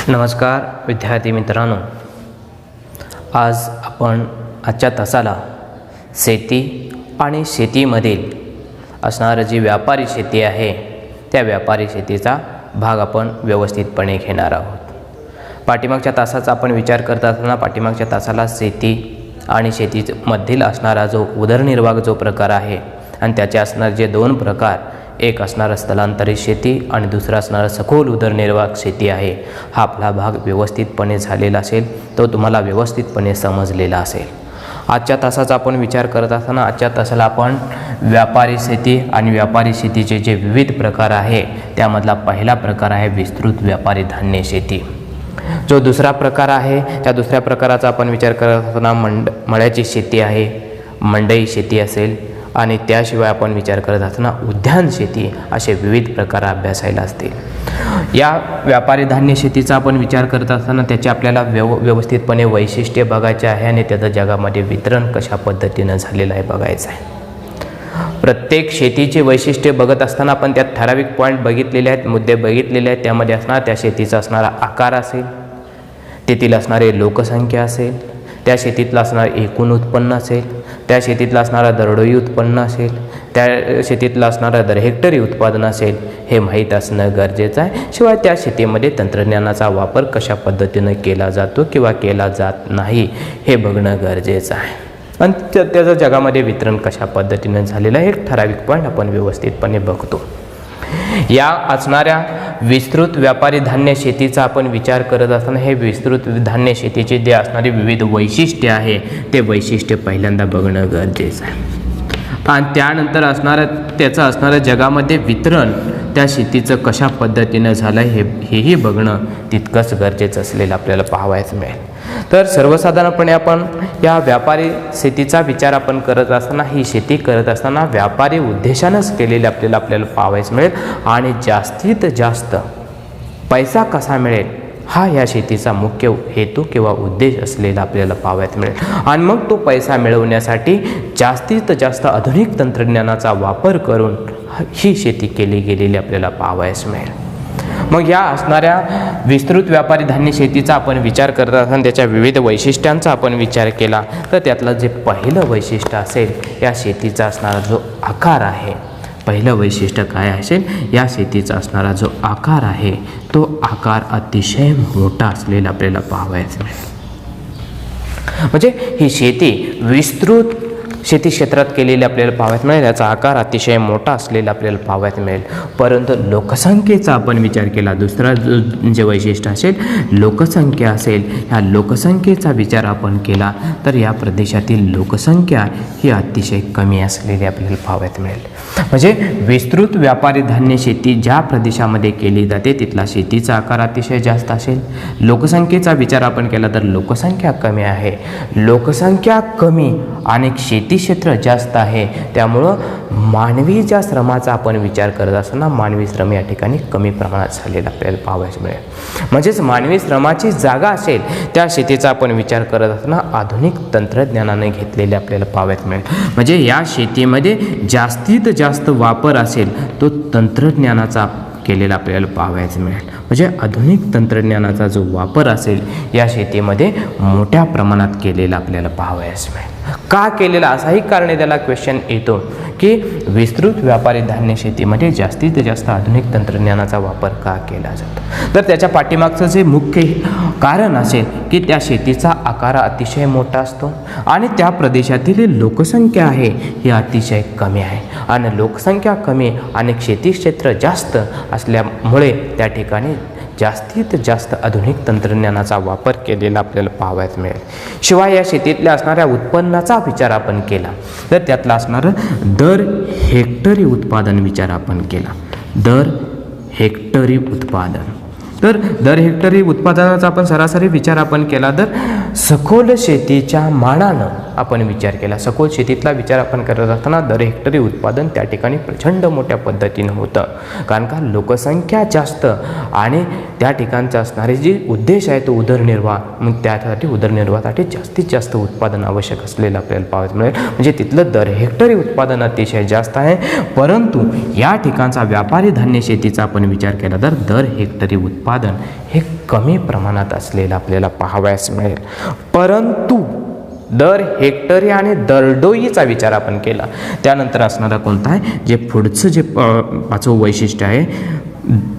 नमस्कार विद्यार्थी मित्रांनो, आज आपण आजच्या तासाला शेती आणि शेतीमधील असणारं जी व्यापारी शेती आहे त्या व्यापारी शेतीचा भाग आपण व्यवस्थितपणे घेणार आहोत. पाठीमागच्या तासाचा आपण विचार करत असताना पाठीमागच्या तासाला शेती आणि शेतीमधील असणारा जो उदरनिर्वाह जो प्रकार आहे आणि त्याचे असणारे जे दोन प्रकार, एक असणारा स्थलांतरित शेती आणि दुसरा असणारा सखोल उदरनिर्वाह शेती आहे, हा आपला भाग व्यवस्थितपणे झालेला असेल, तो तुम्हाला व्यवस्थितपणे समजलेला असेल. आजच्या तासाचा आपण विचार करत असताना आजच्या तासाला आपण व्यापारी शेती आणि व्यापारी शेतीचे जे विविध प्रकार आहे त्यामधला पहिला प्रकार आहे विस्तृत व्यापारी धान्य शेती. जो दुसरा प्रकार आहे त्या दुसऱ्या प्रकाराचा आपण विचार करत असताना मळ्याची शेती आहे, मंडई शेती असेल आणि त्याशिवाय आपण विचार करत असताना उद्यान शेती, असे विविध प्रकार अभ्यासायला असतील. या व्यापारी धान्य शेतीचा आपण विचार करत असताना त्याचे आपल्याला व्यवस्थितपणे वैशिष्ट्ये बघायचे आहे आणि त्याचं जगामध्ये वितरण कशा पद्धतीनं झालेलं आहे बघायचं आहे. प्रत्येक शेतीचे वैशिष्ट्ये बघत असताना आपण त्यात ठराविक पॉईंट बघितलेले आहेत, मुद्दे बघितलेले आहेत. त्यामध्ये असणार त्या शेतीचा असणारा आकार असेल, तेथील असणारे लोकसंख्या असेल, त्या शेतीतलं असणारं एकूण उत्पन्न असेल, त्या शेतीतलं असणारं दरडोई उत्पन्न असेल, त्या शेतीतलं असणारं दर हेक्टरी उत्पादन असेल, हे माहीत असणं गरजेचं आहे. शिवाय त्या शेतीमध्ये तंत्रज्ञानाचा वापर कशा पद्धतीनं केला जातो किंवा केला जात नाही हे बघणं गरजेचं आहे. आणि त्याचं जगामध्ये वितरण कशा पद्धतीनं झालेलं आहे, एक ठराविक पॉईंट आपण व्यवस्थितपणे बघतो. या असणाऱ्या विस्तृत व्यापारी धान्य शेतीचा आपण विचार करत असताना हे विस्तृत धान्य शेतीचे जे असणारे विविध वैशिष्ट्ये आहे ते वैशिष्ट्य पहिल्यांदा बघणं गरजेचं आहे. आणि त्यानंतर त्याचं असणारं जगामध्ये वितरण त्या शेतीचं कशा पद्धतीनं झालं हेही बघणं तितकंच गरजेचं असलेलं आपल्याला पाहावयास मिळेल. तर सर्वसाधारणपणे आपण या व्यापारी शेतीचा विचार आपण करत असताना ही शेती करत असताना व्यापारी उद्देशानंच केलेले आपल्याला पाहावयास मिळेल आणि जास्तीत जास्त पैसा कसा मिळेल हा या शेतीचा मुख्य हेतू किंवा उद्देश असलेला आपल्याला पाहावयास मिळेल. आणि मग तो पैसा मिळवण्यासाठी जास्तीत जास्त आधुनिक तंत्रज्ञानाचा वापर करून ही शेती केली गेलेली आपल्याला पाहावयास मिळेल. मग या असणाऱ्या विस्तृत व्यापारी धान्य शेतीचा आपण विचार करत असताना त्याच्या विविध वैशिष्ट्यांचा आपण विचार केला तर त्यातलं जे पहिलं वैशिष्ट्य असेल या शेतीचा असणारा जो आकार आहे, पहिलं वैशिष्ट्य काय असेल, या शेतीचा असणारा जो आकार आहे तो आकार अतिशय मोठा असलेला आपल्याला पाहावयास मिळेल. म्हणजे ही शेती विस्तृत शेती क्षेत्रात केलेली आपल्याला पाहावयास मिळेल, याचा आकार अतिशय मोठा असलेला आपल्याला पाहावयास मिळेल. परंतु लोकसंख्येचा आपण विचार केला, दुसरा जे वैशिष्ट्य असेल लोकसंख्या असेल, ह्या लोकसंख्येचा विचार आपण केला तर या प्रदेशातील लोकसंख्या ही अतिशय कमी असलेली आपल्याला पाहावयास मिळेल. म्हणजे विस्तृत व्यापारी धान्य शेती ज्या प्रदेशामध्ये केली जाते तिथला शेतीचा आकार अतिशय जास्त असेल. लोकसंख्येचा विचार आपण केला तर लोकसंख्या कमी आहे, लोकसंख्या कमी आणि शेती क्षेत्र जास्त आहे, त्यामुळं मानवी ज्या श्रमाचा आपण विचार करत असताना मानवी श्रम या ठिकाणी कमी प्रमाणात झालेला आपल्याला पाहावयास मिळेल. म्हणजेच मानवी श्रमाची जागा असेल त्या शेतीचा आपण विचार करत असताना आधुनिक तंत्रज्ञानाने घेतलेले आपल्याला पाहावयास मिळेल. म्हणजे या शेतीमध्ये जास्तीत जास्त वापर असेल तो तंत्रज्ञानाचा केलेला आपल्याला पाहावयास मिळेल. म्हणजे आधुनिक तंत्रज्ञानाचा जो वापर असेल या शेतीमध्ये मोठ्या प्रमाणात केलेला आपल्याला पाहावयास मिळेल. का केलेला असाही कारणे त्याला क्वेश्चन येतो की विस्तृत व्यापारी धान्य शेतीमध्ये जास्तीत जास्त आधुनिक तंत्रज्ञानाचा वापर का केला जातो. तर त्याच्या पाठीमागचं जे मुख्य कारण असेल की त्या शेतीचा आकार अतिशय मोठा असतो आणि त्या प्रदेशातील लोकसंख्या आहे ही अतिशय कमी आहे आणि लोकसंख्या कमी आणि शेती क्षेत्र जास्त असल्यामुळे त्या ठिकाणी जास्तीत जास्त आधुनिक तंत्रज्ञानाचा वापर केलेला आपल्याला पाहावयास मिळेल. शिवाय या शेतीतल्या असणाऱ्या उत्पन्नाचा विचार आपण केला तर त्यातलं असणारं दर हेक्टरी उत्पादन विचार आपण केला, दर हेक्टरी उत्पादन. तर दर हेक्टरी उत्पादनाचा आपण सरासरी विचार आपण केला तर सखोल शेतीच्या मानानं आपण विचार केला, सखोल शेतीतला विचार आपण करत असताना दर हेक्टरी उत्पादन त्या ठिकाणी प्रचंड मोठ्या पद्धतीनं होतं, कारण का लोकसंख्या जास्त आणि त्या ठिकाणचं असणारे जे उद्देश आहे तो उदरनिर्वाह, मग त्यासाठी उदरनिर्वाहासाठी जास्तीत जास्त उत्पादन आवश्यक असलेलं आपल्याला पाहायला मिळेल. म्हणजे तिथलं दर हेक्टरी उत्पादन अतिशय जास्त आहे. परंतु या ठिकाणचा व्यापारी धान्य शेतीचा आपण विचार केला तर दर हेक्टरी उत्पादन हे कमी प्रमाणात असलेलं आपल्याला पाहावयास मिळेल. परंतु दर हेक्टरी आणि दरडोईचा विचार आपण केला, त्यानंतर असणारा कोणता आहे, जे पुढचं जे 5वं वैशिष्ट्य आहे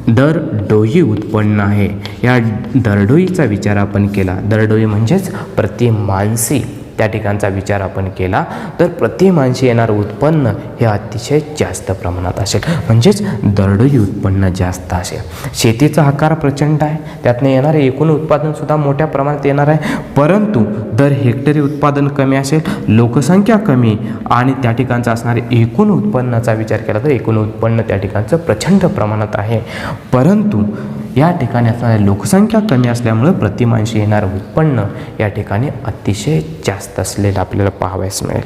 दर डोई उत्पन्न आहे. या दरडोईचा विचार आपण केला, दरडोई म्हणजेच प्रति माणसी त्या ठिकाणचा विचार आपण केला तर प्रति माणशी येणारं उत्पन्न हे अतिशय जास्त प्रमाणात असेल, म्हणजेच दरडोई उत्पन्न जास्त असेल. शेतीचा आकार प्रचंड आहे, त्यातनं येणारे एकूण उत्पादनसुद्धा मोठ्या प्रमाणात येणार आहे, परंतु दर हेक्टरी उत्पादन कमी असेल, लोकसंख्या कमी आणि त्या ठिकाणचा असणारे एकूण उत्पन्नाचा विचार केला तर एकूण उत्पन्न त्या ठिकाणचं प्रचंड प्रमाणात आहे. परंतु या ठिकाणी असणारी लोकसंख्या कमी असल्यामुळे प्रतिमांशी येणारं उत्पन्न या ठिकाणी अतिशय जास्त असलेलं आपल्याला पाहावयास मिळेल.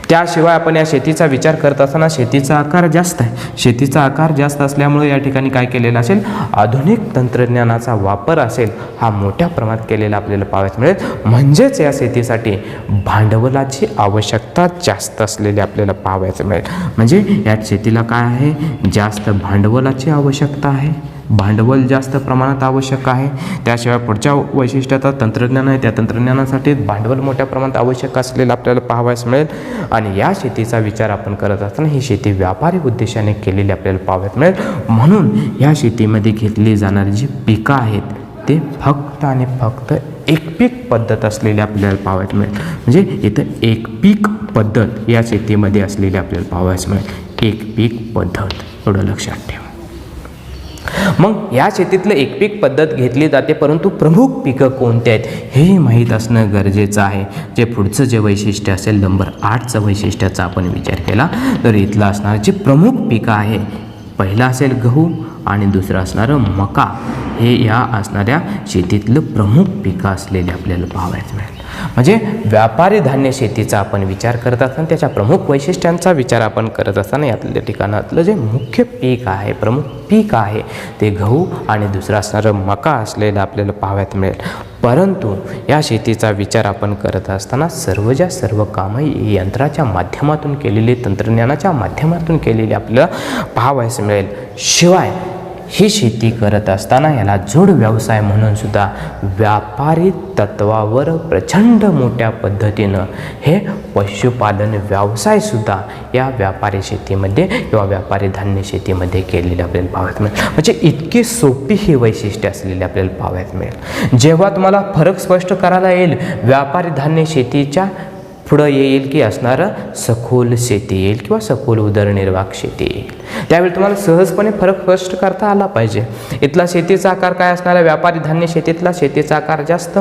त्याशिवाय आपण या शेतीचा विचार करत असताना शेतीचा आकार जास्त आहे, शेतीचा आकार जास्त असल्यामुळे या ठिकाणी काय केलेलं असेल, आधुनिक तंत्रज्ञानाचा वापर असेल हा मोठ्या प्रमाणात केलेला आपल्याला पाहावयास मिळेल. म्हणजेच या शेतीसाठी भांडवलाची आवश्यकता जास्त असलेली आपल्याला पाहावयास मिळेल. म्हणजे या शेतीला काय आहे, जास्त भांडवलाची आवश्यकता आहे, भांडवल जास्त प्रमाणात आवश्यक आहे. त्याशिवाय पुढच्या वैशिष्ट्याचा तंत्रज्ञान आहे, त्या तंत्रज्ञानासाठी भांडवल मोठ्या प्रमाणात आवश्यक असलेलं आपल्याला पाहावयास मिळेल. आणि या शेतीचा विचार आपण करत असताना ही शेती व्यापारी उद्देशाने केलेली आपल्याला पाहावयास मिळेल. म्हणून या शेतीमध्ये घेतली जाणारी जी पिकं आहेत ते फक्त आणि फक्त एक पीक पद्धत असलेली आपल्याला पाहावयास मिळेल. म्हणजे इथं एक पीक पद्धत या शेतीमध्ये असलेली आपल्याला पाहावयास मिळेल, एक पीक पद्धत, एवढं लक्षात ठेवा. मग या शेतीतलं एक पीक पद्धत घेतली जाते, परंतु प्रमुख पिकं कोणते आहेत हेही माहीत असणं गरजेचं आहे. जे पुढचं जे वैशिष्ट्य असेल नंबर 8चं वैशिष्ट्याचा आपण विचार केला तर इथलं असणारं जे प्रमुख पिकं आहे, पहिला असेल गहू आणि दुसरं असणारं मका, हे या असणाऱ्या शेतीतलं प्रमुख पिकं असलेले आपल्याला पाहावयास मिळेल. म्हणजे व्यापारी धान्य शेतीचा आपण विचार करत असताना त्याच्या प्रमुख वैशिष्ट्यांचा विचार आपण करत असताना यातल्या ठिकाणातलं जे मुख्य पीक आहे, प्रमुख पीक आहे ते गहू आणि दुसरं असणारं मका असलेलं आपल्याला पाहावयास मिळेल. परंतु या शेतीचा विचार आपण करत असताना सर्व कामं यंत्राच्या माध्यमातून केलेली, तंत्रज्ञानाच्या माध्यमातून केलेली आपल्याला पाहावयास मिळेल. शिवाय ही शेती करत असताना याला जोड व्यवसाय म्हणून सुद्धा व्यापारी तत्वावर प्रचंड मोठ्या पद्धतीनं हे पशुपालन व्यवसायसुद्धा या व्यापारी शेतीमध्ये किंवा व्यापारी धान्य शेतीमध्ये केलेले आपल्याला पाहावयास मिळेल. म्हणजे इतकी सोपी ही वैशिष्ट्ये असलेली आपल्याला पाहावयास मिळेल. जेव्हा तुम्हाला फरक स्पष्ट करायला येईल व्यापारी धान्य शेतीच्या पुढं येईल की असणारं सखोल शेती येईल किंवा सखोल उदरनिर्वाह शेती येईल, त्यावेळी तुम्हाला सहजपणे फरक स्पष्ट करता आला पाहिजे. इथला शेतीचा आकार काय असणार आहे, व्यापारी धान्य शेतीतला शेतीचा आकार जास्त,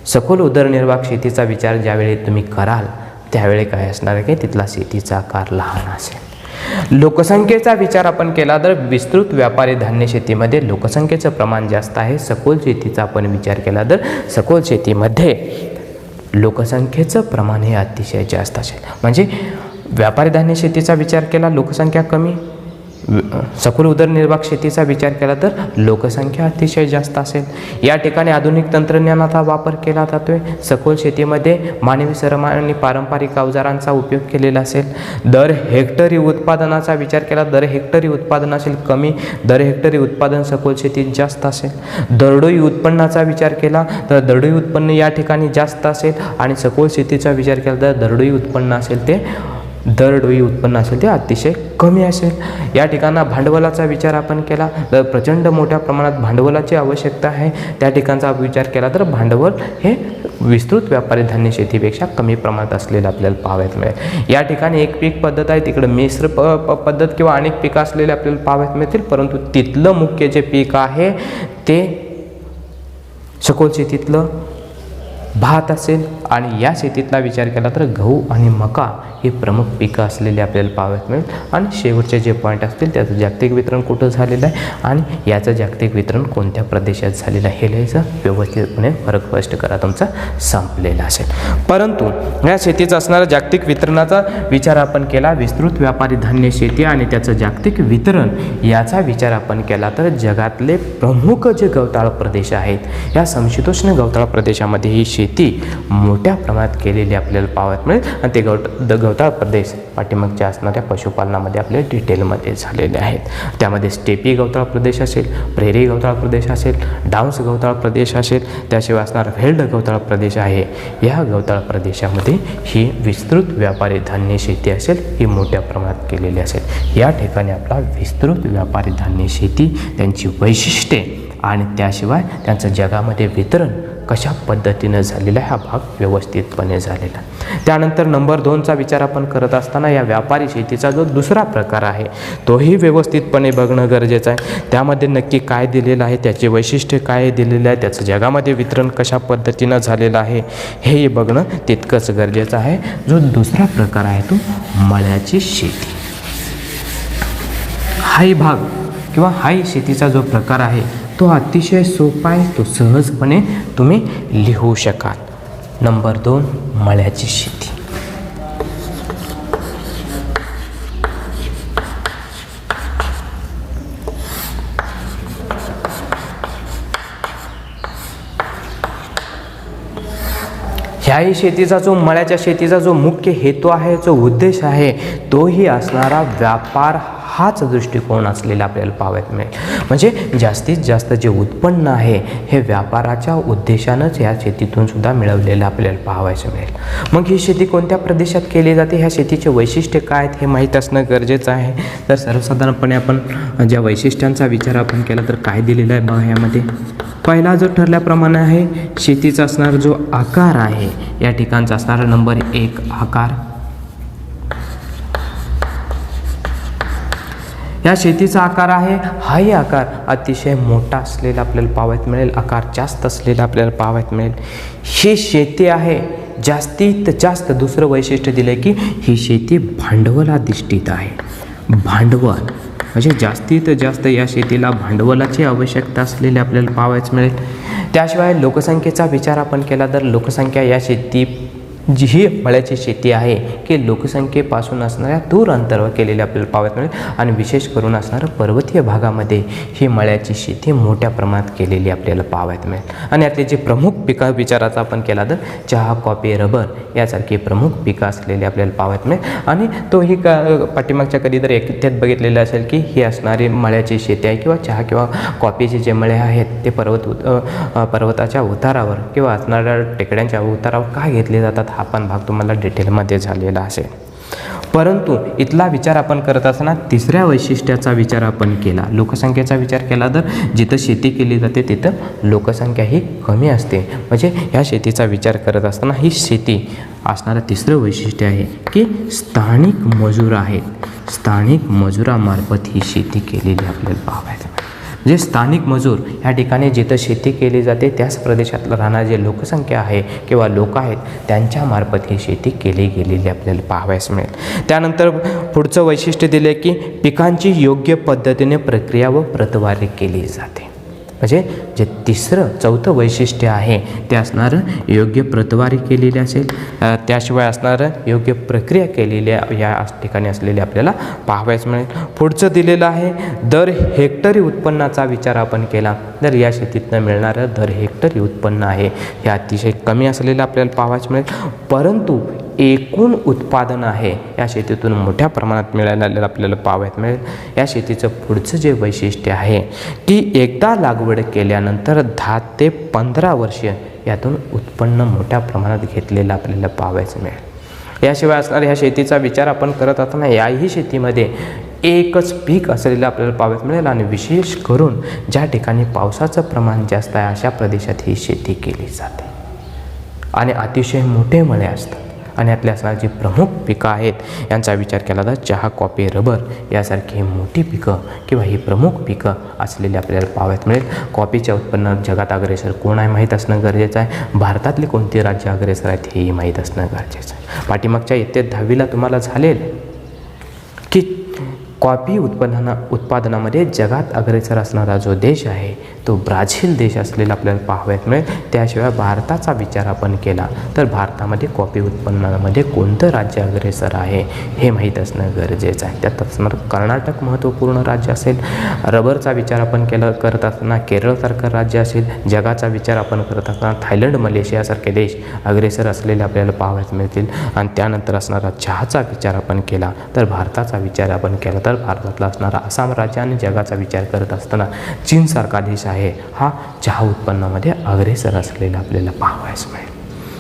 सखोल उदरनिर्वाह शेतीचा विचार ज्यावेळी तुम्ही कराल त्यावेळी काय असणार आहे की तिथला शेतीचा आकार लहान असेल. लोकसंख्येचा विचार आपण केला तर विस्तृत व्यापारी धान्य शेतीमध्ये लोकसंख्येचं प्रमाण जास्त आहे. सखोल शेतीचा आपण विचार केला तर सखोल शेतीमध्ये लोकसंख्येचं प्रमाण हे अतिशय जास्त असेल. म्हणजे व्यापारी धान्य शेतीचा विचार केला लोकसंख्या कमी, सखोल उदरनिर्वाह शेतीचा विचार केला तर लोकसंख्या अतिशय जास्त असेल. या ठिकाणी आधुनिक तंत्रज्ञानाचा वापर केला जातोय. सखोल शेतीमध्ये मानवी श्रम आणि पारंपरिक अवजारांचा उपयोग केलेला असेल. दर हेक्टरी उत्पादनाचा विचार केला, दर हेक्टरी उत्पादन असेल कमी, दर हेक्टरी उत्पादन सखोल शेतीत जास्त असेल. दरडोई उत्पन्नाचा विचार केला तर दरडोई उत्पन्न या ठिकाणी जास्त असेल आणि सखोल शेतीचा विचार केला तर दरडोई उत्पन्न असेल ते अतिशय कमी असेल. या ठिकाणा भांडवलाचा विचार आपण केला तर प्रचंड मोठ्या प्रमाणात भांडवलाची आवश्यकता आहे. त्या ठिकाणचा विचार केला तर भांडवल हे विस्तृत व्यापारी धान्य शेतीपेक्षा कमी प्रमाणात असलेलं आपल्याला पाहावयास मिळेल. या ठिकाणी एक पीक पद्धत आहे, तिकडं मिश्र पद्धत किंवा अनेक पिकं असलेले आपल्याला पाहावयास मिळतील, परंतु तिथलं मुख्य जे पीक आहे ते सखोल शेतीतलं भात असेल आणि या शेतीतला विचार केला तर गहू आणि मका ही प्रमुख पिकं असलेली आपल्याला पाहावयास मिळेल. आणि शेवटचे जे पॉईंट असतील त्याचं जागतिक वितरण कुठं झालेलं आहे आणि याचं जागतिक वितरण कोणत्या प्रदेशात झालेलं आहे हे लिहायचं. व्यवस्थितपणे फरक स्पष्ट करा, तुमचा संपलेला असेल. परंतु या शेतीचं असणारा जागतिक वितरणाचा विचार आपण केला, विस्तृत व्यापारी धान्य शेती आणि त्याचं जागतिक वितरण याचा विचार आपण केला तर जगातले प्रमुख जे गवताळ प्रदेश आहेत या समशीतोष्ण गवताळ प्रदेशामध्ये ही शेती मोठ्या प्रमाणात केलेली आपल्याला पाहावयास मिळेल. आणि ते गवताळ प्रदेश पाठीमागच्या असणाऱ्या पशुपालनामध्ये आपल्या डिटेलमध्ये झालेले आहेत. त्यामध्ये स्टेपी गवताळ प्रदेश असेल, प्रेरी गवताळ प्रदेश असेल, डाऊन्स गवताळ प्रदेश असेल, त्याशिवाय असणारा व्हेल्ड गवताळ प्रदेश आहे. या गवताळ प्रदेशामध्ये ही विस्तृत व्यापारी धान्य शेती असेल ही मोठ्या प्रमाणात केलेली असेल. या ठिकाणी आपला विस्तृत व्यापारी धान्य शेती, त्यांची वैशिष्ट्ये आणि त्याशिवाय त्यांचं जगामध्ये वितरण कशा पद्धतीनं झालेला आहे हा भाग व्यवस्थितपणे झालेला. त्यानंतर नंबर 2चा विचार आपण करत असताना या व्यापारी शेतीचा जो दुसरा प्रकार आहे तोही व्यवस्थितपणे बघणं गरजेचं आहे. त्यामध्ये नक्की काय दिलेलं आहे, त्याचे वैशिष्ट्य काय दिलेलं आहे, त्याचं जगामध्ये वितरण कशा पद्धतीनं झालेलं आहे हे बघणं तितकंच गरजेचं आहे. जो दुसरा प्रकार आहे तो मळ्याची शेती. हाही भाग किंवा हाही शेतीचा जो प्रकार आहे तो अतिशय सोपा आहे, तो सहजपणे तुम्ही लिहू शकाल. नंबर 2 मळ्याची शेती. ह्याही शेतीचा जो मळ्याच्या शेतीचा जो मुख्य हेतू आहे, जो उद्देश आहे तोही असणारा व्यापार हाच दृष्टिकोन असलेला आपल्याला पाहावयास मिळेल. म्हणजे जास्तीत जास्त जे उत्पन्न आहे हे व्यापाराच्या उद्देशानंच या शेतीतून सुद्धा मिळवलेलं आपल्याला पाहावयास मिळेल. मग ही शेती कोणत्या प्रदेशात केली जाते, ह्या शेतीचे वैशिष्ट्य काय आहेत हे माहीत असणं गरजेचं आहे. तर सर्वसाधारणपणे आपण ज्या वैशिष्ट्यांचा विचार आपण केला तर काय दिलेलं आहे बघा. यामध्ये पहिला जो ठरल्याप्रमाणे आहे शेतीचा असणारा जो आकार आहे या ठिकाणचा असणारा नंबर 1 आकार. या शेतीचा आकार आहे हाही आकार अतिशय मोठा असलेला आपल्याला पाहावयास मिळेल, आकार जास्त असलेला आपल्याला पाहावयास मिळेल. ही शेती आहे जास्तीत जास्त दुसरं वैशिष्ट्य दिलं की ही शेती भांडवलाधिष्ठित आहे. भांडवल म्हणजे जास्तीत जास्त या शेतीला भांडवलाची आवश्यकता असलेली आपल्याला पाहावयास मिळेल. त्याशिवाय लोकसंख्येचा विचार आपण केला तर लोकसंख्या या शेती जी ही मळ्याची शेती आहे की लोकसंख्येपासून असणाऱ्या दूर अंतरावर केलेली आपल्याला पाहावयास मिळेल. आणि विशेष करून असणारं पर्वतीय भागामध्ये ही मळ्याची शेती मोठ्या प्रमाणात केलेली आपल्याला पाहावयास मिळेल. आणि यातले जे प्रमुख पिकं विचाराचा आपण केला तर चहा, कॉफी, रबर यासारखी प्रमुख पिकं असलेली आपल्याला पाहावयास मिळेल. आणि तोही पाठीमागच्या कधी तर एकत्यात बघितलेलं असेल की ही असणारी मळ्याची शेती आहे किंवा चहा किंवा कॉफीचे जे मळे आहेत ते पर्वताच्या उतारावर किंवा असणाऱ्या टेकड्यांच्या उतारावर का घेतले जातात हा पण भाग तुम्हाला डिटेलमध्ये झालेला असेल. परंतु इथला विचार आपण करत असताना तिसऱ्या वैशिष्ट्याचा विचार आपण केला, लोकसंख्येचा विचार केला तर जिथं शेती केली जाते तिथं लोकसंख्या ही कमी असते. म्हणजे ह्या शेतीचा विचार करत असताना ही शेती असणारं तिसरं वैशिष्ट्य आहे की स्थानिक मजूर आहेत, स्थानिक मजुरामार्फत ही शेती केलेली आपल्याला पाहायला. जे स्थानिक मजूर ह्या ठिकाणी जिथं शेती केली जाते त्याच प्रदेशातलं राहणारी जे लोकसंख्या आहे किंवा लोक आहेत त्यांच्यामार्फत ही शेती केली गेलेली आपल्याला पाहावयास मिळेल. त्यानंतर पुढचं वैशिष्ट्य दिले की पिकांची योग्य पद्धतीने प्रक्रिया व प्रतवारी केली जाते. म्हणजे जे चौथं वैशिष्ट्य आहे ते असणारं योग्य प्रतवारी केलेली असेल, त्याशिवाय असणारं योग्य प्रक्रिया केलेली या ठिकाणी असलेली आपल्याला पाहावयास मिळेल. पुढचं दिलेलं आहे दर हेक्टरी उत्पन्नाचा विचार आपण केला तर या शेतीतनं मिळणारं दर हेक्टरी उत्पन्न आहे हे अतिशय कमी असलेलं आपल्याला पाहावयास मिळेल. परंतु एकूण उत्पादन आहे या शेतीतून मोठ्या प्रमाणात मिळालेलं आपल्याला पाहावयास मिळेल. या शेतीचं पुढचं जे वैशिष्ट्य आहे की एकदा लागवड केल्यानंतर 10 ते 15 वर्ष यातून उत्पन्न मोठ्या प्रमाणात घेतलेलं आपल्याला पाहावयास मिळेल. याशिवाय असणाऱ्या ह्या शेतीचा विचार आपण करत असताना याही शेतीमध्ये एकच पीक असलेलं आपल्याला पाहावयास मिळेल. आणि विशेष करून ज्या ठिकाणी पावसाचं प्रमाण जास्त आहे अशा प्रदेशात ही शेती केली जाते. आणि अतिशय मोठे मळे असतात आणि यातले असणारी जी प्रमुख पिकं आहेत यांचा विचार केला तर चहा, कॉफी, रबर यासारखी मोठी पिकं किंवा ही प्रमुख पिकं असलेली आपल्याला पाहावयात मिळेल. कॉफीच्या उत्पन्नात जगात अग्रेसर कोण आहे माहीत असणं गरजेचं आहे. भारतातले कोणते राज्य अग्रेसर आहेत हेही माहीत असणं गरजेचं आहे. पाठीमागच्या इयत्तेत 10वीला तुम्हाला झालेल की कॉफी उत्पादनामध्ये जगात अग्रेसर असणारा जो देश आहे तो ब्राझील देश असलेला आपल्याला पाहावयात मिळेल. त्याशिवाय भारताचा विचार आपण केला तर भारतामध्ये कॉफी उत्पन्नामध्ये कोणतं राज्य अग्रेसर आहे हे माहीत असणं गरजेचं आहे. त्यात असणार कर्नाटक महत्त्वपूर्ण राज्य असेल. रबरचा विचार आपण करत असताना केरळसारखं राज्य असेल. जगाचा विचार आपण करत असताना थायलंड, मलेशियासारखे देश अग्रेसर असलेले आपल्याला पाहावयास मिळतील. आणि त्यानंतर असणारा चहाचा विचार आपण केला तर भारताचा विचार आपण केला तर भारतातला असणारा आसाम राज्य आणि जगाचा विचार करत असताना चीनसारखा देश आहे हा चहा उत्पन्नामध्ये अग्रेसर असलेला आपल्याला पाहावयास मिळेल.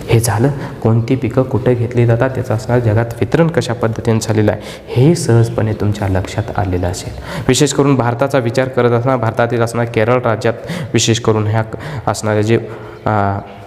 हे झालं कोणती पिकं कुठे घेतली जातात त्याचं असणार जगात वितरण कशा पद्धतीने झालेलं आहे हे सहजपणे तुमच्या लक्षात आलेलं असेल. विशेष करून भारताचा विचार करत असताना भारतातील असणाऱ्या केरळ राज्यात विशेष करून ह्या असणारे जे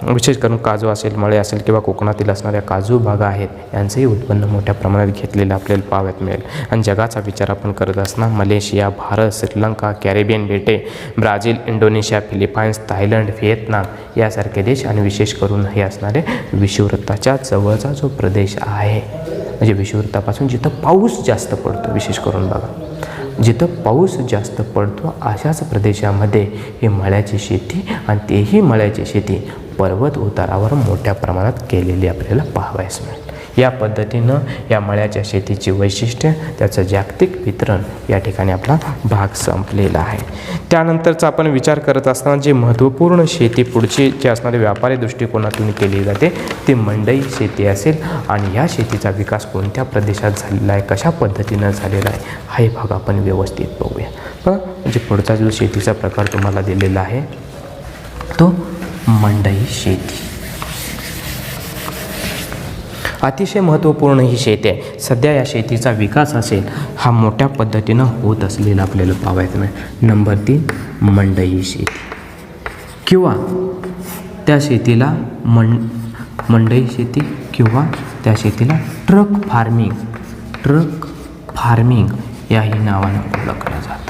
विशेष करून काजू असेल, मळे असेल किंवा कोकणातील असणाऱ्या काजू बागा आहेत यांचंही उत्पन्न मोठ्या प्रमाणात घेतलेलं आपल्याला पाहावयात मिळेल. आणि जगाचा विचार आपण करत असताना मलेशिया, भारत, श्रीलंका, कॅरेबियन बेटे, Brazil, Indonesia, Philippines, Thailand, Vietnam यासारखे देश आणि विशेष करून हे असणारे विषुववृत्ताच्या जवळचा जो प्रदेश आहे म्हणजे विषुववृत्तापासून जिथं पाऊस जास्त पडतो विशेष करून बघा जिथं पाऊस जास्त पडतो अशाच प्रदेशामध्ये ही मळ्याची शेती आणि तेही मळ्याची शेती पर्वत उतारावर मोठ्या प्रमाणात केलेली आपल्याला पाहावयास मिळेल. या पद्धतीनं या मळ्याच्या शेतीची वैशिष्ट्य त्याचं जागतिक वितरण या ठिकाणी आपला भाग संपलेला आहे. त्यानंतरचा आपण विचार करत असताना जी महत्त्वपूर्ण शेती पुढची जी असणारी व्यापारी दृष्टिकोनातून केली जाते ती मंडई शेती असेल. आणि ह्या शेतीचा विकास कोणत्या प्रदेशात झालेला आहे कशा पद्धतीनं झालेला आहे हाही भाग आपण व्यवस्थित बघूया. म्हणजे पुढचा जो शेतीचा प्रकार तुम्हाला दिलेला आहे तो मंडई शेती. अतिशय महत्त्वपूर्ण ही शेती आहे. सध्या या शेतीचा विकास असेल हा मोठ्या पद्धतीनं होत असलेला आपल्याला पाहायचं मिळेल. नंबर 3 मंडई शेती किंवा त्या शेतीला मंडई शेती किंवा त्या शेतीला ट्रक फार्मिंग याही नावानं ओळखलं जातं.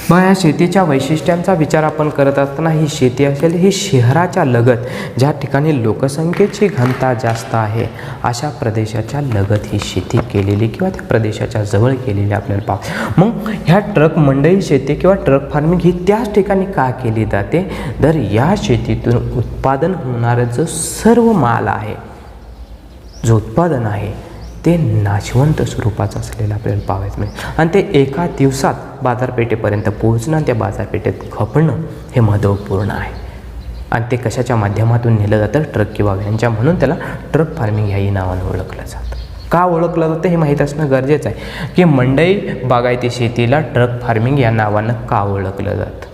मग या शेतीच्या वैशिष्ट्यांचा विचार आपण करत असताना ही शेती असेल ही शहराच्या लगत ज्या ठिकाणी लोकसंख्येची घनता जास्त आहे अशा प्रदेशाच्या लगत ही शेती केलेली किंवा त्या प्रदेशाच्या जवळ केलेली आपल्याला पाहू. मग ह्या ट्रक मंडई शेती किंवा ट्रक फार्मिंग ही त्याच ठिकाणी का केली जाते तर या शेतीतून उत्पादन होणारं जो सर्व माल आहे जो उत्पादन आहे ते नाशवंत स्वरूपाचं असलेलं आपल्याला पाहायचं मिळेल. आणि ते एका दिवसात बाजारपेठेपर्यंत पोहोचणं आणि त्या बाजारपेठेत खपणं हे महत्त्वपूर्ण आहे. आणि ते कशाच्या माध्यमातून नेलं जातं ट्रक किंवा व्हॅनच्या म्हणून त्याला ट्रक फार्मिंग ह्याही नावानं ओळखलं जातं. का ओळखलं जातं हे माहीत असणं गरजेचं आहे की मंडई बागायती शेतीला ट्रक फार्मिंग या नावानं का ओळखलं जातं.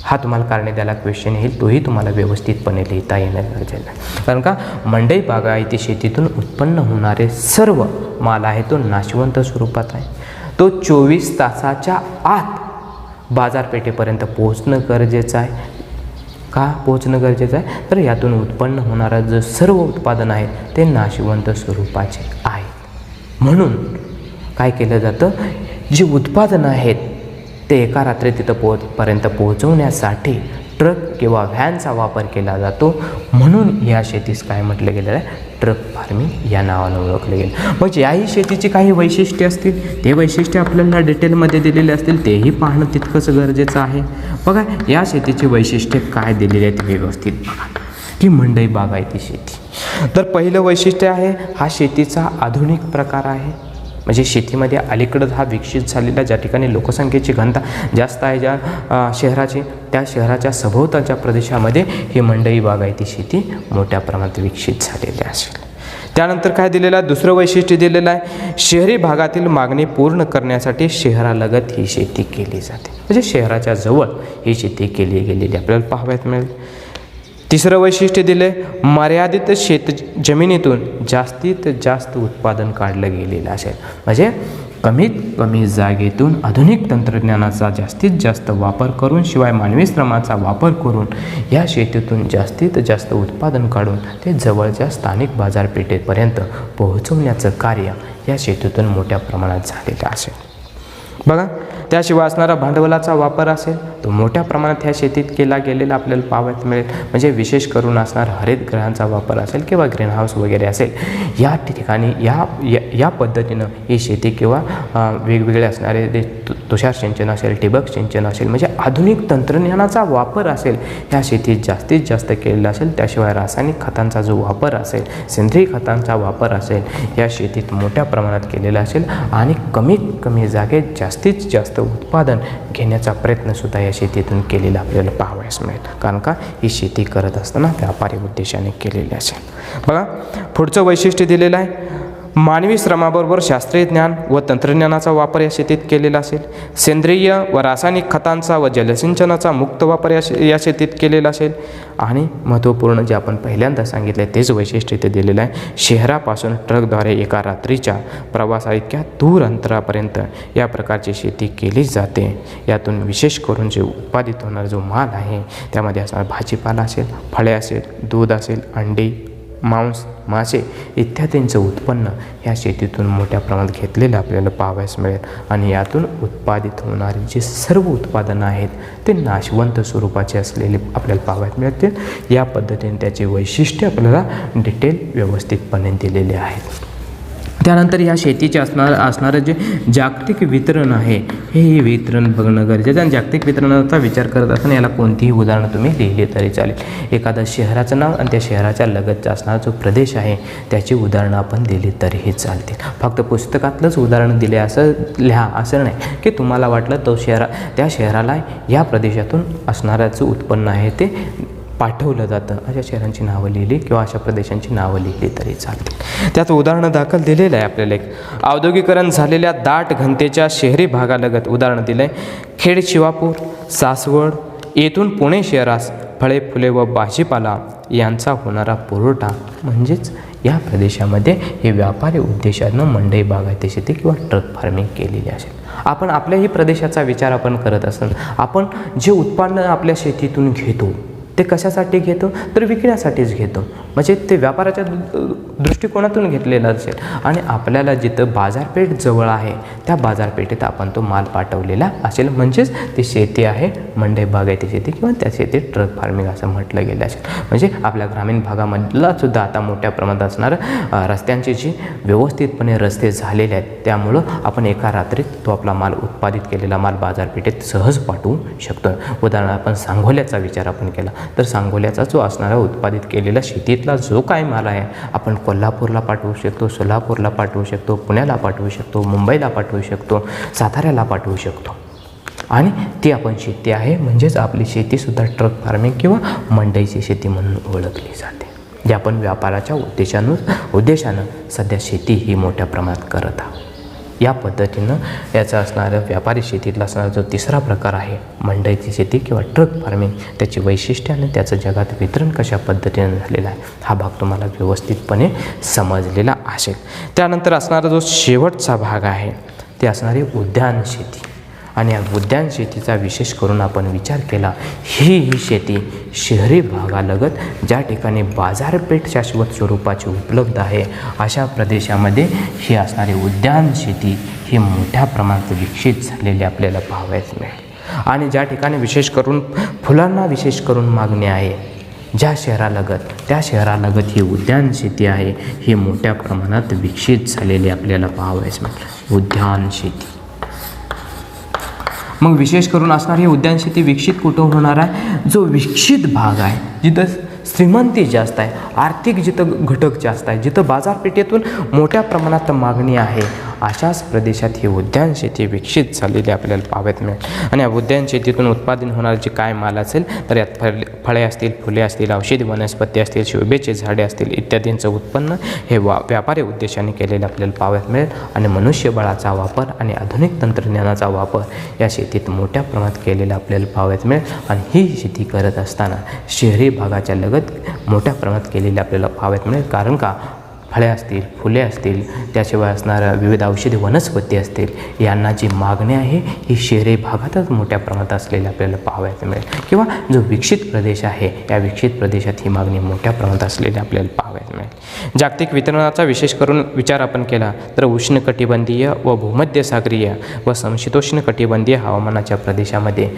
हा तुम्हाला कारणे द्यायला क्वेश्चन येईल तोही तुम्हाला व्यवस्थितपणे लिहिता येणं गरजेचं आहे. कारण का मंडई बागायती शेतीतून उत्पन्न होणारे सर्व माल आहे तो नाशवंत स्वरूपात आहे. तो 24 तासाच्या आत बाजारपेठेपर्यंत पोहोचणं गरजेचं आहे. का पोहोचणं गरजेचं आहे तर यातून उत्पन्न होणारं जे सर्व उत्पादन आहे ते नाशवंत स्वरूपाचे आहे. म्हणून काय केलं जातं जी उत्पादनं आहेत ते एका रात्री तिथं पर्यंत पोहोचवण्यासाठी ट्रक किंवा व्हॅनचा वापर केला जातो. म्हणून या शेतीस काय म्हटलं गेलं आहे ट्रक फार्मिंग या नावानं ओळखलं गेलं. म्हणजे याही शेतीची काही वैशिष्ट्ये असतील ते वैशिष्ट्ये आपल्याला डिटेलमध्ये दिलेले असतील तेही पाहणं तितकंच गरजेचं आहे. बघा या शेतीची वैशिष्ट्ये काय दिलेली आहेत व्यवस्थित बघा की मंडई बागायती शेती. तर पहिलं वैशिष्ट्य आहे हा शेतीचा आधुनिक प्रकार आहे. म्हणजे शेतीमध्ये अलीकडं हा विकसित झालेला ज्या ठिकाणी लोकसंख्येची घनता जास्त आहे ज्या शहराची त्या शहराच्या सभोवतालच्या प्रदेशामध्ये ही मंडई बागायती शेती मोठ्या प्रमाणात विकसित झालेली असेल. त्यानंतर काय दिलेलं आहे दुसरं वैशिष्ट्य दिलेलं आहे शहरी भागातील मागणी पूर्ण करण्यासाठी शहरालगत ही शेती केली जाते. म्हणजे शहराच्या जवळ ही शेती केली गेलेली आपल्याला पाहावयात मिळेल. तिसरं वैशिष्ट्य दिले मर्यादित जमिनीतून जास्तीत जास्त उत्पादन काढलं गेलेलं असेल. म्हणजे कमीत कमी जागेतून आधुनिक तंत्रज्ञानाचा जास्तीत जास्त वापर करून, शिवाय मानवी श्रमाचा वापर करून या शेतीतून जास्तीत जास्त उत्पादन काढून ते जवळच्या स्थानिक बाजारपेठेपर्यंत पोहोचवण्याचं कार्य या शेतीतून मोठ्या प्रमाणात झालेलं असेल. बघा, त्याशिवाय असणारा भांडवलाचा वापर असेल तो मोठ्या प्रमाणात ह्या शेतीत केला गेलेला आपल्याला पाहायला मिळेल. म्हणजे विशेष करून असणारा हरितगृहांचा वापर असेल किंवा ग्रीन हाऊस वगैरे असेल, या ठिकाणी या पद्धतीनं ही शेती किंवा वेगवेगळे असणारे जे तुषार सिंचन असेल, ठिबक सिंचन असेल, म्हणजे आधुनिक तंत्रज्ञानाचा वापर असेल ह्या शेतीत जास्तीत जास्त केलेला असेल. त्याशिवाय रासायनिक खतांचा जो वापर असेल, सेंद्रिय खतांचा वापर असेल या शेतीत मोठ्या प्रमाणात केलेला असेल आणि कमीत कमी जागेत जास्तीत जास्त उत्पादन घेण्याचा प्रयत्नसुद्धा या शेतीतून केलेला आपल्याला पाहावयास मिळेल. कारण का ही शेती करत असताना व्यापारी उद्देशाने केलेली असेल. बघा, पुढचं वैशिष्ट्य दिलेलं आहे, मानवी श्रमाबरोबर शास्त्रीय ज्ञान व तंत्रज्ञानाचा वापर या शेतीत केलेला असेल. सेंद्रिय व रासायनिक खतांचा व जलसिंचनाचा मुक्त वापर या शेतीत केलेला असेल. आणि महत्त्वपूर्ण जे आपण पहिल्यांदा सांगितलं तेच वैशिष्ट्य इथे दिलेलं आहे, शहरापासून ट्रकद्वारे एका रात्रीच्या प्रवासाइतक्या दूर अंतरापर्यंत या प्रकारची शेती केली जाते. यातून विशेष करून जे उत्पादित होणारा जो माल आहे त्यामध्ये असणारा भाजीपाला असेल, फळे असेल, दूध असेल, अंडी, मांस, मासे इत्यादींचं उत्पन्न या शेतीतून मोठ्या प्रमाणात घेतलेलं आपल्याला पाहावयास मिळेल. आणि यातून उत्पादित होणारे जे सर्व उत्पादनं आहेत ते नाशवंत स्वरूपाचे असलेले आपल्याला पाहावयास मिळतील. या पद्धतीने त्याचे वैशिष्ट्य आपल्याला डिटेल व्यवस्थितपणे दिलेले आहेत. त्यानंतर या शेतीचे असणारं जे जागतिक वितरण आहे हे वितरण बघणं गरजेचं. आणि जागतिक वितरणाचा विचार करत असताना याला कोणतीही उदाहरणं तुम्ही लिहिली तरी चालेल. एखादं शहराचं नाव आणि त्या शहराच्या लगतचा असणारा जो प्रदेश आहे त्याची उदाहरणं आपण दिली तरीही चालतील. फक्त पुस्तकातलंच उदाहरण दिले असं लिहा असं नाही की तुम्हाला वाटलं त्या शहराला या प्रदेशातून असणारं जो उत्पन्न आहे ते पाठवलं जातं, अशा शहरांची नावं लिहिली किंवा अशा प्रदेशांची नावं लिहिली तरी चालतील. त्याचं उदाहरण दाखल दिलेलं आहे आपल्याला. एक औद्योगिकरण झालेल्या दाट घनतेच्या शहरी भागालगत उदाहरण दिलं आहे, खेड, शिवापूर, सासवड येथून पुणे शहरास फळे, फुले व भाजीपाला यांचा होणारा पुरवठा. म्हणजेच या प्रदेशामध्ये हे व्यापारी उद्देशानं मंडई बागायती शेती किंवा ट्रक फार्मिंग केलेली असेल. आपण आपल्याही प्रदेशाचा विचार आपण करत असताना आपण जे उत्पन्न आपल्या शेतीतून घेतो ते कशासाठी घेतो तर विकण्यासाठीच घेतो. म्हणजे ते व्यापाराच्या दृष्टिकोनातून घेतलेलं असेल. आणि आपल्याला जिथं बाजारपेठ जवळ आहे त्या बाजारपेठेत आपण तो माल पाठवलेला असेल. म्हणजेच ती शेती आहे मंडई बागायती शेती किंवा त्या शेतीत ट्रक फार्मिंग असं म्हटलं गेलं असेल. म्हणजे आपल्या ग्रामीण भागामधला सुद्धा आता मोठ्या प्रमाणात असणारं रस्त्यांचे जे व्यवस्थितपणे रस्ते झालेले आहेत त्यामुळं आपण एका रात्रीत तो आपला माल उत्पादित केलेला माल बाजारपेठेत सहज पाठवू शकतो. उदाहरण आपण सांगोल्याचा विचार आपण केला तर सांगोल्याचा जो असणारा उत्पादित केलेला शेतीतला जो काय माल आहे आपण कोल्हापूरला पाठवू शकतो, सोलापूरला पाठवू शकतो, पुण्याला पाठवू शकतो, मुंबईला पाठवू शकतो, साताऱ्याला पाठवू शकतो. आणि ती आपण शेती आहे म्हणजेच आपली शेतीसुद्धा ट्रक फार्मिंग किंवा मंडईची शेती म्हणून ओळखली जाते. जे आपण व्यापाराच्या उद्देशानं सध्या शेती ही मोठ्या प्रमाणात करत आहोत. या पद्धतीनं याचा असणारं व्यापारी शेतीतला असणारा जो तिसरा प्रकार आहे मंडईची शेती किंवा ट्रक फार्मिंग, त्याची वैशिष्ट्य आणि त्याचं जगात वितरण कशा पद्धतीनं झालेलं आहे हा भाग तुम्हाला व्यवस्थितपणे समजलेला असेल. त्यानंतर असणारा जो शेवटचा भाग आहे ते असणारी उद्यान शेती. आणि या उद्यान शेतीचा विशेष करून आपण विचार केला, ही शेती शहरी भागालगत ज्या ठिकाणी बाजारपेठ शाश्वत स्वरूपाची उपलब्ध आहे अशा प्रदेशामध्ये ही असणारी उद्यान शेती ही मोठ्या प्रमाणात विकसित झालेली आपल्याला पाहावयास मिळेल. आणि ज्या ठिकाणी विशेष करून फुलांना विशेष करून मागणी आहे ज्या शहरालगत त्या शहरालगत ही उद्यान शेती आहे ही मोठ्या प्रमाणात विकसित झालेली आपल्याला पाहावयास मिळेल. उद्यान शेती मग विशेष करून असणारी ही उद्यान शेती विकसित कुठं होणार आहे, जो विकसित भाग आहे जिथं श्रीमंती जास्त आहे, आर्थिक जिथं घटक जास्त आहे, जिथं बाजारपेठेतून मोठ्या प्रमाणात मागणी आहे अशाच प्रदेशात ही उद्यान शेती विकसित झालेली आपल्याला पाहावयास मिळेल. आणि या उद्यान शेतीतून उत्पादन होणारे जे काय माल असेल तर यात फळे असतील, फुले असतील, औषधी वनस्पती असतील, शोभेचे झाडे असतील इत्यादींचं उत्पन्न हे व्यापारी उद्देशाने केलेलं आपल्याला पाहावयास मिळेल. आणि मनुष्यबळाचा वापर आणि आधुनिक तंत्रज्ञानाचा वापर या शेतीत मोठ्या प्रमाणात केलेला आपल्याला पाहावयास मिळेल. आणि ही शेती करत असताना शहरी भागाच्या लगत मोठ्या प्रमाणात केलेली आपल्याला पाहावयास मिळेल. कारण का फळे असतील, फुले असतील, त्याशिवाय असणाऱ्या विविध औषधी वनस्पती असतील, यांना जी मागणी आहे ही शहरी भागातच मोठ्या प्रमाणात असलेली आपल्याला पाहावयास मिळेल. किंवा जो विकसित प्रदेश आहे या विकसित प्रदेशात ही मागणी मोठ्या प्रमाणात असलेली आपल्याला पाहावयास मिळेल. जागतिक वितरणाचा विशेष करून विचार आपण केला तर उष्णकटिबंधीय व भूमध्यसागरीय व समशीतोष्ण कटिबंधीय हवामानाच्या प्रदेशामध्ये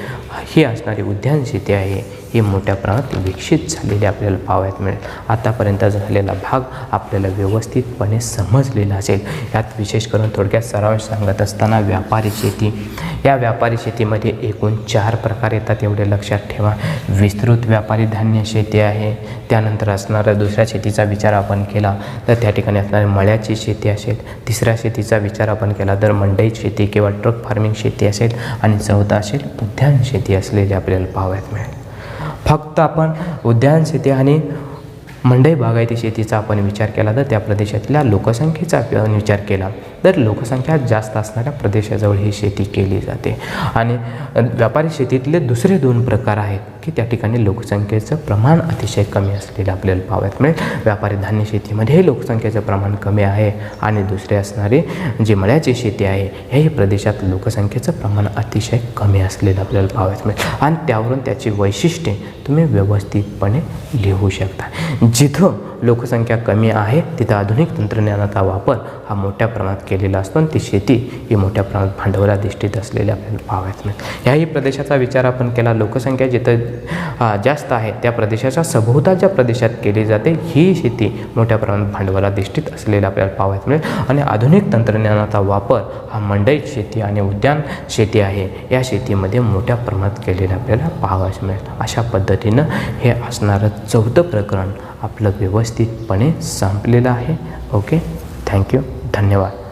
ही असणारी उद्यान शेती आहे ही मोठ्या प्रमाणात विकसित झालेली आपल्याला पाहावयास मिळेल. आतापर्यंत झालेला भाग आपल्याला व्यवस्थितपणे समजलेला असेल. यात विशेष करून थोडक्यात सारांश सांगत असताना व्यापारी शेती, या व्यापारी शेतीमध्ये एकूण 4 प्रकार येतात एवढे लक्षात ठेवा. विस्तृत व्यापारी धान्य शेती आहे. त्यानंतर असणाऱ्या दुसऱ्या शेतीचा विचार आपण केला तर त्या ठिकाणी असणारी मळ्याची शेती असेल. तिसऱ्या शेतीचा विचार आपण केला तर मंडई शेती किंवा ट्रक फार्मिंग शेती असेल. आणि चौथा असेल उद्यान शेती असलेली आपल्याला पाहावयास मिळेल. फक्त आपण उद्यान शेती आणि मंडई बागायती शेतीचा आपण विचार केला तर त्या प्रदेशातल्या लोकसंख्येचा आपण विचार केला तर लोकसंख्या जास्त असणाऱ्या प्रदेशाजवळ ही शेती केली जाते. आणि व्यापारी शेतीतले दुसरे 2 प्रकार आहेत की त्या ठिकाणी लोकसंख्येचं प्रमाण अतिशय कमी असलेलं आपल्याला पाहावयास मिळेल. व्यापारी धान्य शेतीमध्ये लोकसंख्येचं प्रमाण कमी आहे आणि दुसरे असणारे जी मळ्याची शेती आहे ह्याही प्रदेशात लोकसंख्येचं प्रमाण अतिशय कमी असलेलं आपल्याला पाहावयास मिळेल. आणि त्यावरून त्याची वैशिष्ट्ये तुम्ही व्यवस्थितपणे लिहू शकता. जिथं लोकसंख्या कमी आहे तिथं आधुनिक तंत्रज्ञानाचा वापर हा मोठ्या प्रमाणात केलेला असतो आणि ती शेती ही मोठ्या प्रमाणात भांडवलाधिष्ठित असलेली आपल्याला पाहावयास मिळेल. ह्याही प्रदेशाचा विचार आपण केला. लोकसंख्या जिथं जास्त आहे त्या प्रदेशाच्या सभोवतालच्या प्रदेशात केली जाते ही शेती मोठ्या प्रमाणात भांडवलाधिष्ठित असलेला आपल्याला पाहावयास मिळेल. आणि आधुनिक तंत्रज्ञानाचा वापर हा मंडई शेती आणि उद्यान शेती आहे या शेतीमध्ये मोठ्या प्रमाणात केलेला आपल्याला पाहावयास मिळेल. अशा पद्धतीनं हे असणारं 4थं प्रकरण आपलं व्यवस्थितपणे संपलेलं आहे. ओके, थँक्यू, धन्यवाद.